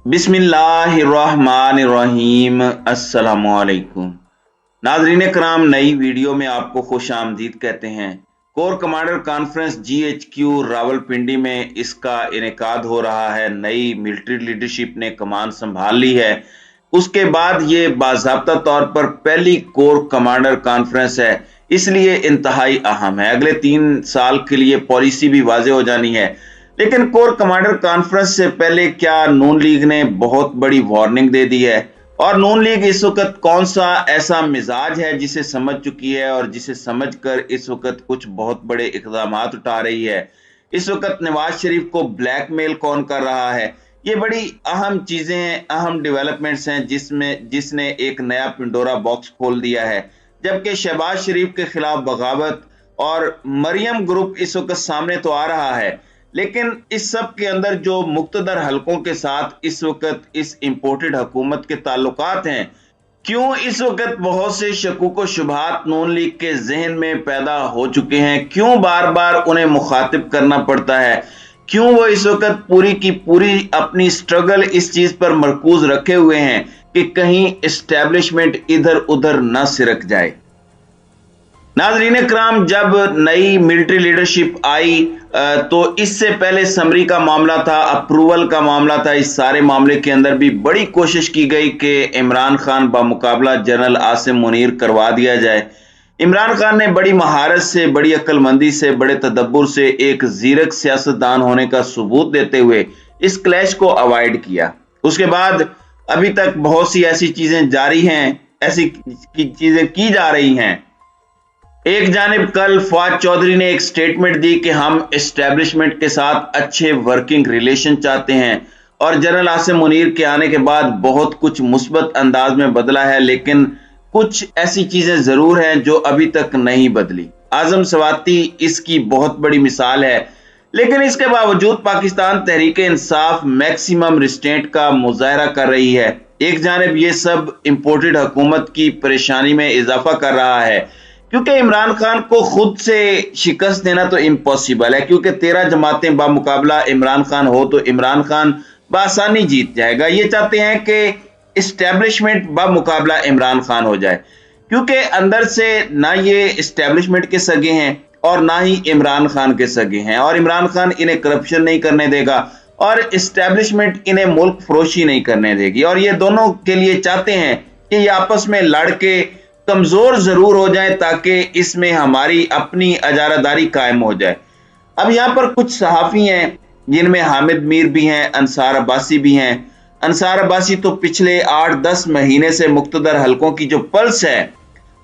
बिस्मिल्लाहिर्रहमानिर्रहीम। अस्सलामुअलैकुम नाजरीन कराम, नई वीडियो में आपको खुश आमदीद कहते हैं। Core commander conference GHQ Rawalpindi में इसका इनेकाद हो रहा है। नई मिलिट्री लीडरशिप ने कमान संभाल ली है। उसके बाद ये बाज़ाब्ता तौर पर पहली कोर कमांडर कॉन्फ्रेंस है, इसलिए इंतहाई अहम है। अगले 3 साल के लिए पॉलिसी भी वाजे हो जानी है। लेकिन कोर कमांडर कॉन्फ्रेंस से पहले क्या नून लीग ने बहुत बड़ी वार्निंग दे दी है? और नून लीग इस वक्त कौन सा ऐसा मिजाज है जिसे समझ चुकी है और जिसे समझकर इस वक्त कुछ बहुत बड़े इकदाम उठा रही है? इस वक्त नवाज शरीफ को ब्लैकमेल कौन कर रहा है? ये बड़ी अहम चीजें, अहम डेवलपमेंट्स हैं जिसने एक नया पिंडोरा बॉक्स खोल दिया है। जबकि शहबाज शरीफ के खिलाफ बगावत और मरियम ग्रुप इस वक्त सामने तो आ रहा है, लेकिन इस सब के अंदर जो मुक्तदर हलकों के साथ इस वक्त इस इंपोर्टेड हुकूमत के ताल्लुकात हैं, क्यों इस वक्त बहुत से शकूक व शुबहात नून लीग के जहन में पैदा हो चुके हैं? क्यों बार बार उन्हें मुखातिब करना पड़ता है? क्यों वो इस वक्त पूरी की पूरी अपनी स्ट्रगल इस चीज पर मरकूज रखे हुए हैं कि कहीं एस्टेब्लिशमेंट इधर उधर न सिरक जाए? नाज़रीन कराम, जब नई मिलिट्री लीडरशिप आई तो इससे पहले समरी का मामला था, अप्रूवल का मामला था। इस सारे मामले के अंदर भी बड़ी कोशिश की गई कि इमरान खान बामुकाबला जनरल आसिम मुनीर करवा दिया जाए। इमरान खान ने बड़ी महारत से, बड़ी अक्लमंदी से, बड़े तदब्बुर से एक जीरक सियासतदान होने का सबूत देते हुए इस क्लैश को अवॉइड किया। उसके बाद अभी तक बहुत सी ऐसी चीजें जारी हैं, ऐसी चीजें की जा रही हैं। एक जानिब कल फवाद चौधरी ने एक स्टेटमेंट दी कि हम एस्टेब्लिशमेंट के साथ अच्छे वर्किंग रिलेशन चाहते हैं और जनरल आसिम मुनीर के आने के बाद बहुत कुछ मुस्बत अंदाज में बदला है, लेकिन कुछ ऐसी चीजें जरूर हैं जो अभी तक नहीं बदली। आजम सवाती इसकी बहुत बड़ी मिसाल है। लेकिन इसके बावजूद पाकिस्तान तहरीक इंसाफ मैक्सिमम रिस्ट्रेंट का मुजाहरा कर रही है। एक जानिब ये सब इंपोर्टेड हुकूमत की परेशानी में इजाफा कर रहा है, क्योंकि इमरान खान को खुद से शिकस्त देना तो इम्पॉसिबल है, क्योंकि 13 जमातें बामुकाबला इमरान खान हो तो इमरान खान बासानी जीत जाएगा। ये चाहते हैं कि इस्टेब्लिशमेंट बामुकाबला इमरान खान हो जाए, क्योंकि अंदर से ना ये इस्टेब्लिशमेंट के सगे हैं और ना ही इमरान खान के सगे हैं, और इमरान खान इन्हें करप्शन नहीं करने देगा और इस्टेब्लिशमेंट इन्हें मुल्क फरोशी नहीं करने देगी। और ये दोनों के लिए चाहते हैं कि ये आपस में लड़ के कमजोर जरूर हो जाए ताकि इसमें हमारी अपनी अजारादारी कायम हो जाए। अब यहाँ पर कुछ सहाफी हैं जिनमें हामिद मीर भी हैं, अंसार अब्बासी भी हैं। अंसार अब्बासी तो पिछले 8-10 महीने से मुक्तदर हलकों की जो पल्स है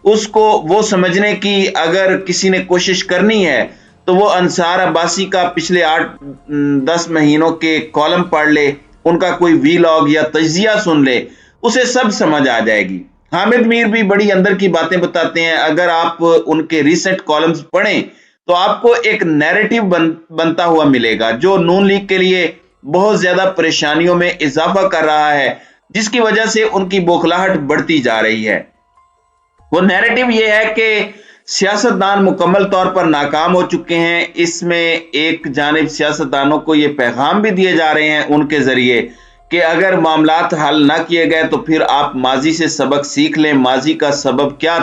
उसको वो समझने की अगर किसी ने कोशिश करनी है तो वो अंसार अब्बासी का पिछले 8-10 महीनों के कॉलम पढ़ ले, उनका कोई वीलॉग या तजिया सुन ले, उसे सब समझ आ जाएगी। हामिद मीर भी बड़ी अंदर की बातें बताते हैं। अगर आप उनके रिसेंट कॉलम्स पढ़ें तो आपको एक नैरेटिव बनता हुआ मिलेगा जो नून लीग के लिए बहुत ज्यादा परेशानियों में इजाफा कर रहा है, जिसकी वजह से उनकी बौखलाहट बढ़ती जा रही है। वो नैरेटिव ये है कि सियासतदान मुकम्मल तौर पर नाकाम हो चुके हैं। इसमें एक जानिब सियासतदानों को ये पैगाम भी दिए जा रहे हैं उनके जरिए कि अगर मामलात हल ना किए गए तो फिर आप माजी से सबक सीख लें। माजी का सबक क्या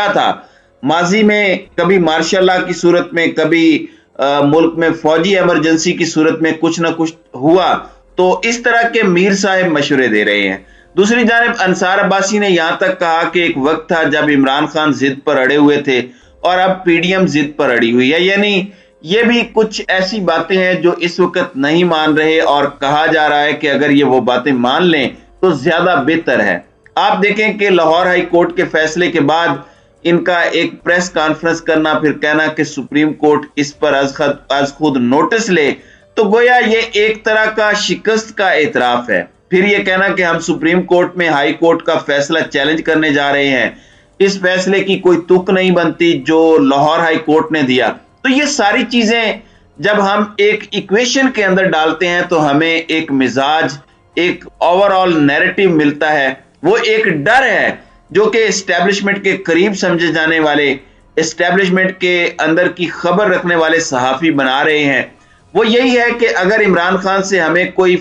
था? माजी में कभी मार्शल लॉ की सूरत में, कभी मुल्क में फौजी इमरजेंसी की सूरत में कुछ ना कुछ हुआ, तो इस तरह के मीर साहब मशवरे दे रहे हैं। दूसरी जानिब अंसार अब्बासी ने यहां तक कहा कि एक वक्त था जब इमरान खान जिद पर अड़े हुए थे और अब PDM जिद पर अड़ी हुई है। यानी ये भी कुछ ऐसी बातें हैं जो इस वक्त नहीं मान रहे और कहा जा रहा है कि अगर ये वो बातें मान लें तो ज्यादा बेहतर है। आप देखें कि लाहौर हाई कोर्ट के फैसले के बाद इनका एक प्रेस कॉन्फ्रेंस करना, फिर कहना कि सुप्रीम कोर्ट इस पर आज खुद नोटिस ले, तो गोया ये एक तरह का शिकस्त का एतराफ है। फिर ये कहना कि हम सुप्रीम कोर्ट में हाई कोर्ट का फैसला चैलेंज करने जा रहे हैं, इस फैसले की कोई तुक नहीं बनती जो लाहौर हाई कोर्ट ने दिया। तो ये सारी चीजें जब हम एक इक्वेशन के अंदर डालते हैं तो हमें एक मिजाज, एक ओवरऑल नैरेटिव मिलता है। वो एक डर है जो कि एस्टेब्लिशमेंट के करीब समझे जाने वाले, एस्टेब्लिशमेंट के अंदर की खबर रखने वाले सहाफी बना रहे हैं। وہ یہی ہے کہ اگر عمران خان سے ہمیں کوئی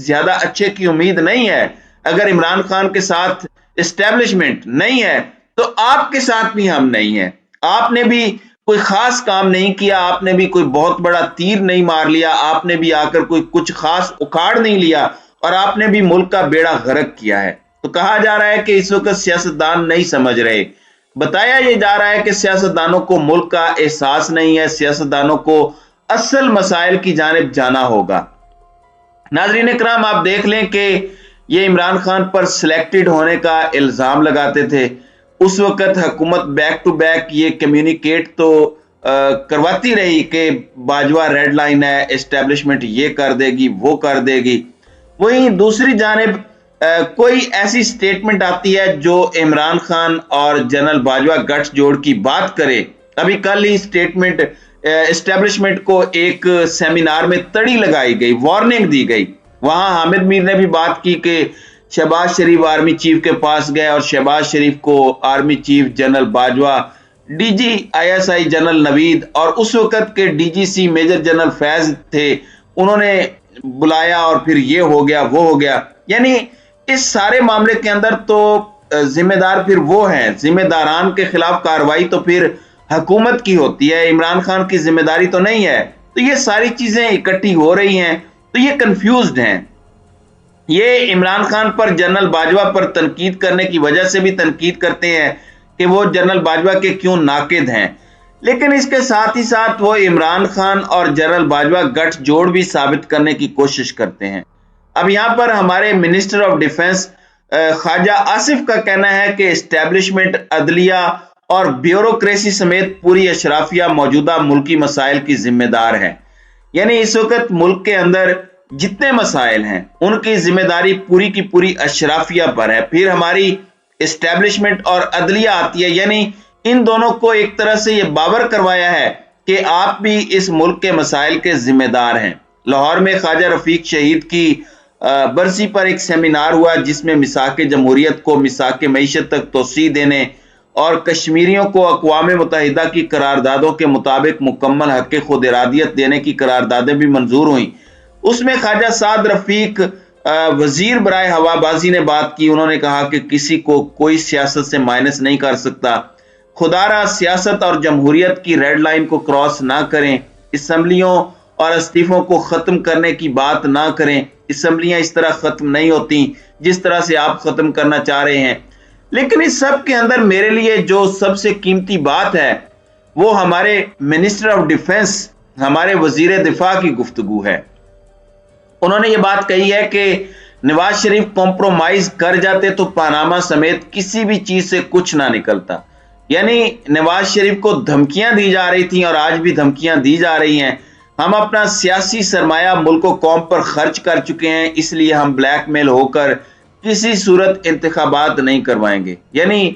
زیادہ اچھے کی امید نہیں ہے، اگر عمران خان کے ساتھ اسٹیبلشمنٹ نہیں ہے تو آپ کے ساتھ بھی ہم نہیں ہیں۔ آپ نے بھی کوئی خاص کام نہیں کیا، آپ نے بھی کوئی بہت بڑا تیر نہیں مار لیا، آپ نے بھی آ کر کوئی کچھ خاص اکھاڑ نہیں لیا، اور آپ نے بھی ملک کا بیڑا غرق کیا ہے۔ تو کہا جا رہا ہے کہ اس وقت سیاستدان نہیں سمجھ رہے، بتایا یہ جا رہا ہے کہ سیاستدانوں کو ملک کا احساس نہیں ہے، سیاستدانوں کو اصل مسائل کی جانب جانا ہوگا۔ ناظرین اکرام، آپ دیکھ لیں کہ یہ عمران خان پر سلیکٹڈ ہونے کا الزام لگاتے تھے، اس وقت حکومت بیک ٹو بیک یہ کمیونیکیٹ تو کرواتی رہی کہ باجوہ ریڈ لائن ہے، اسٹیبلشمنٹ یہ کر دے گی وہ کر دے گی، وہیں دوسری جانب کوئی ایسی سٹیٹمنٹ آتی ہے جو عمران خان اور جنرل باجوہ گٹھ جوڑ کی بات کرے۔ ابھی کل ہی سٹیٹمنٹ اسٹیبلشمنٹ کو ایک سیمینار میں تڑی لگائی گئی، وارننگ دی گئی۔ وہاں حامد میر نے بھی بات کی کہ شہباز شریف آرمی چیف کے پاس گئے اور شہباز شریف کو army chief general Bajwa, D G I S I general Naveed اور اس وقت کے D G C major general Faiz تھے، انہوں نے بلایا اور پھر یہ ہو گیا وہ ہو گیا۔ یعنی اس سارے معاملے کے اندر تو ذمہ دار پھر وہ ہیں، ذمہ داران کے خلاف کارروائی تو پھر حکومت کی ہوتی ہے، عمران خان کی ذمہ داری تو نہیں ہے۔ تو یہ ساری چیزیں اکٹھی ہو رہی ہیں تو یہ کنفیوزڈ ہیں۔ یہ عمران خان پر جنرل باجوہ پر تنقید کرنے کی وجہ سے بھی تنقید کرتے ہیں کہ وہ جنرل باجوہ کے کیوں ناقد ہیں، لیکن اس کے ساتھ ہی ساتھ وہ عمران خان اور جنرل باجوہ گٹھ جوڑ بھی ثابت کرنے کی کوشش کرتے ہیں۔ اب یہاں پر ہمارے منسٹر آف ڈیفنس خواجہ آصف کا کہنا ہے کہ اسٹیبلشمنٹ، عدلیہ اور بیوروکریسی سمیت پوری اشرافیہ موجودہ ملکی مسائل کی ذمہ دار ہے۔ یعنی اس وقت ملک کے اندر جتنے مسائل ہیں ان کی ذمہ داری پوری کی پوری اشرافیہ پر ہے، پھر ہماری اسٹیبلشمنٹ اور عدلیہ آتی ہے۔ یعنی ان دونوں کو ایک طرح سے یہ باور کروایا ہے کہ آپ بھی اس ملک کے مسائل کے ذمہ دار ہیں۔ لاہور میں خواجہ رفیق شہید کی برسی پر ایک سیمینار ہوا جس میں میثاق جمہوریت کو میثاق معیشت تک توسیع دینے اور کشمیریوں کو اقوام متحدہ کی قراردادوں کے مطابق مکمل حق خود ارادیت دینے کی قراردادیں بھی منظور ہوئیں۔ اس میں خواجہ سعد رفیق وزیر برائے ہوا بازی نے بات کی، انہوں نے کہا کہ کسی کو کوئی سیاست سے مائنس نہیں کر سکتا، خدا را سیاست اور جمہوریت کی ریڈ لائن کو کراس نہ کریں، اسمبلیوں اور استعفوں کو ختم کرنے کی بات نہ کریں، اسمبلیاں اس طرح ختم نہیں ہوتی جس طرح سے آپ ختم کرنا چاہ رہے ہیں۔ لیکن اس سب کے اندر میرے لیے جو سب سے قیمتی بات ہے وہ ہمارے منسٹر آف ڈیفنس، ہمارے وزیر دفاع کی گفتگو ہے۔ انہوں نے یہ بات کہی ہے کہ نواز شریف کمپرومائز کر جاتے تو پاناما سمیت کسی بھی چیز سے کچھ نہ نکلتا۔ یعنی نواز شریف کو دھمکیاں دی جا رہی تھیں اور آج بھی دھمکیاں دی جا رہی ہیں، ہم اپنا سیاسی سرمایہ ملک و قوم پر خرچ کر چکے ہیں، اس لیے ہم بلیک میل ہو کر کسی صورت انتخابات نہیں کروائیں گے۔ یعنی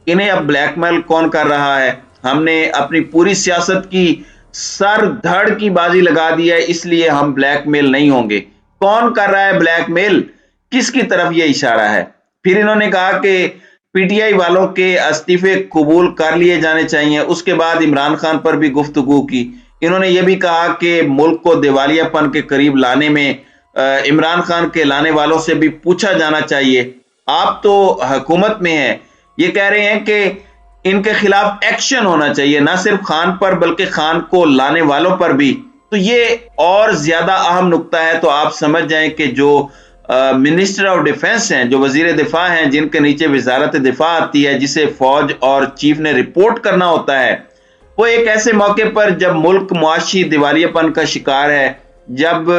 انہیں اب بلیک میل کون کر رہا ہے؟ ہم نے اپنی پوری سیاست کی سر دھڑ کی بازی لگا دی ہے، اس لیے ہم بلیک میل نہیں ہوں گے۔ کون کر رہا ہے بلیک میل؟ کس کی طرف یہ اشارہ ہے؟ پھر انہوں نے کہا کہ پی ٹی آئی والوں کے استعفے قبول کر لیے جانے چاہیے۔ اس کے بعد عمران خان پر بھی گفتگو کی۔ انہوں نے یہ بھی کہا کہ ملک کو دیوالیہ پن کے قریب لانے میں عمران خان کے لانے والوں سے بھی پوچھا جانا چاہیے۔ آپ تو حکومت میں ہیں، یہ کہہ رہے ہیں کہ ان کے خلاف ایکشن ہونا چاہیے، نہ صرف خان پر بلکہ خان کو لانے والوں پر بھی۔ تو یہ اور زیادہ اہم نقطہ ہے۔ تو آپ سمجھ جائیں کہ جو منسٹر آف ڈیفنس ہیں، جو وزیر دفاع ہیں، جن کے نیچے وزارت دفاع آتی ہے، جسے فوج اور چیف نے رپورٹ کرنا ہوتا ہے، وہ ایک ایسے موقع پر جب ملک معاشی دیوالیہ پن کا شکار ہے، جب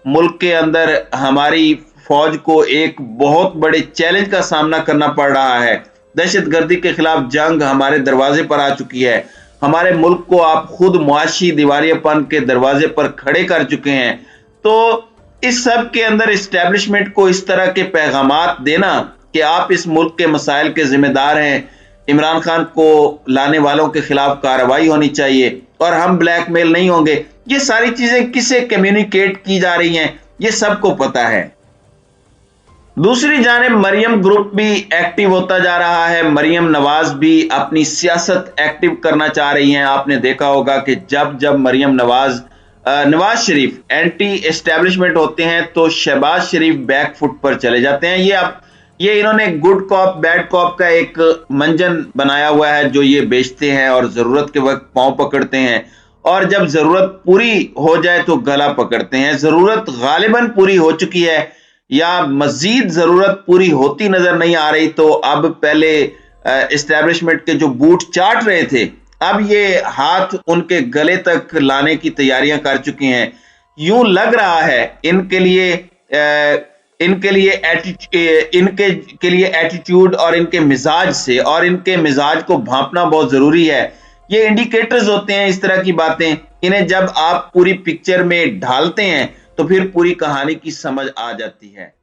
ملک کے اندر ہماری فوج کو ایک بہت بڑے چیلنج کا سامنا کرنا پڑ رہا ہے، دہشت گردی کے خلاف جنگ ہمارے دروازے پر آ چکی ہے، ہمارے ملک کو آپ خود معاشی دیوالیہ پن کے دروازے پر کھڑے کر چکے ہیں، تو اس سب کے اندر اسٹیبلشمنٹ کو اس طرح کے پیغامات دینا کہ آپ اس ملک کے مسائل کے ذمہ دار ہیں، عمران خان کو لانے والوں کے خلاف کارروائی ہونی چاہیے اور ہم بلیک میل نہیں ہوں گے، یہ ساری چیزیں کسے کمیونیکیٹ کی جا رہی ہیں یہ سب کو پتا ہے۔ دوسری جانب مریم گروپ بھی ایکٹیو ہوتا جا رہا ہے، مریم نواز بھی اپنی سیاست ایکٹیو کرنا چاہ رہی ہیں۔ آپ نے دیکھا ہوگا کہ جب مریم نواز नवाज शरीफ एंटी एस्टेब्लिशमेंट होते हैं तो शहबाज शरीफ बैक फुट पर चले जाते हैं। ये इन्होंने गुड कॉप बैड कॉप का एक मंजन बनाया हुआ है जो ये बेचते हैं और जरूरत के वक्त पांव पकड़ते हैं और जब जरूरत पूरी हो जाए तो गला पकड़ते हैं। जरूरत गालिबन पूरी हो चुकी है या मजीद जरूरत पूरी होती नजर नहीं आ रही, तो अब पहले एस्टेब्लिशमेंट के जो बूट चाट रहे थे अब ये हाथ उनके गले तक लाने की तैयारियां कर चुके हैं। यूं लग रहा है इनके लिए एटीट्यूड और इनके मिजाज से, और इनके मिजाज को भांपना बहुत जरूरी है। ये इंडिकेटर्स होते हैं इस तरह की बातें, इन्हें जब आप पूरी पिक्चर में ढालते हैं तो फिर पूरी कहानी की समझ आ जाती है।